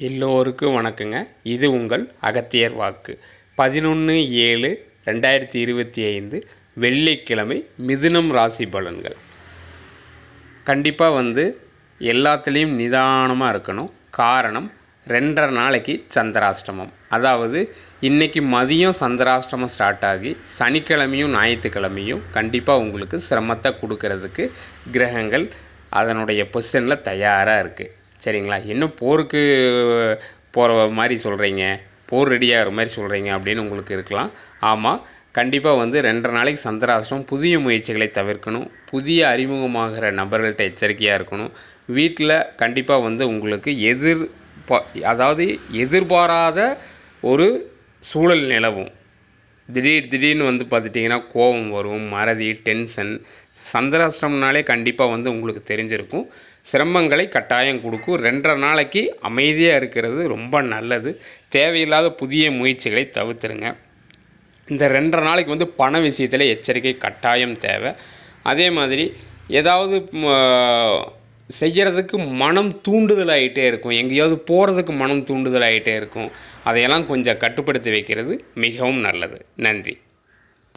எல்லோருக்கும் வணக்கங்க. இது உங்கள் அகத்தியர் வாக்கு. 11/7/2025 வெள்ளிக்கிழமை மிதுனம் ராசி பலன்கள். கண்டிப்பாக எல்லாத்துலேயும் நிதானமாக இருக்கணும். காரணம் 2.5 நாளைக்கு சந்திராஷ்டமம். அதாவது இன்றைக்கி மதியம் சந்திராஷ்டமம் ஸ்டார்ட் ஆகி சனிக்கிழமையும் ஞாயிற்றுக்கிழமையும் கண்டிப்பாக உங்களுக்கு சிரமத்தை கொடுக்கறதுக்கு கிரகங்கள் அதனுடைய பொசிஷனில் தயாராக இருக்குது. சரிங்களா? இன்னும் போருக்கு போகிற மாதிரி சொல்கிறீங்க, போர் ரெடியாகிற மாதிரி சொல்கிறீங்க அப்படின்னு உங்களுக்கு இருக்கலாம். ஆமாம், கண்டிப்பாக 2.5 நாளைக்கு சந்திராஷ்டமம். புதிய முயற்சிகளை தவிர்க்கணும். புதிய அறிமுகமாகிற நபர்கள்ட்ட எச்சரிக்கையாக இருக்கணும். வீட்டில் கண்டிப்பாக உங்களுக்கு அதாவது எதிர்பாராத ஒரு சூழல் நிலவும். திடீர்னு பார்த்துட்டிங்கன்னா கோபம் வரும், மறதி, டென்ஷன். சந்திராஷ்டமம்னாலே கண்டிப்பாக உங்களுக்கு தெரிஞ்சிருக்கும். சிரமங்களை கட்டாயம் கொடுக்கும். 2.5 நாளைக்கு அமைதியாக இருக்கிறது ரொம்ப நல்லது. தேவையில்லாத புதிய முயற்சிகளை தவிர்த்துருங்க. இந்த 2.5 நாளைக்கு பண விஷயத்தில் எச்சரிக்கை கட்டாயம் தேவை. அதே மாதிரி ஏதாவது செய்கிறதுக்கு மனம் தூண்டுதல் ஆகிட்டே இருக்கும், எங்கேயாவது போகிறதுக்கு மனம் தூண்டுதல் ஆகிட்டே இருக்கும். அதையெல்லாம் கொஞ்சம் கட்டுப்படுத்தி வைக்கிறது மிகவும் நல்லது. நன்றி.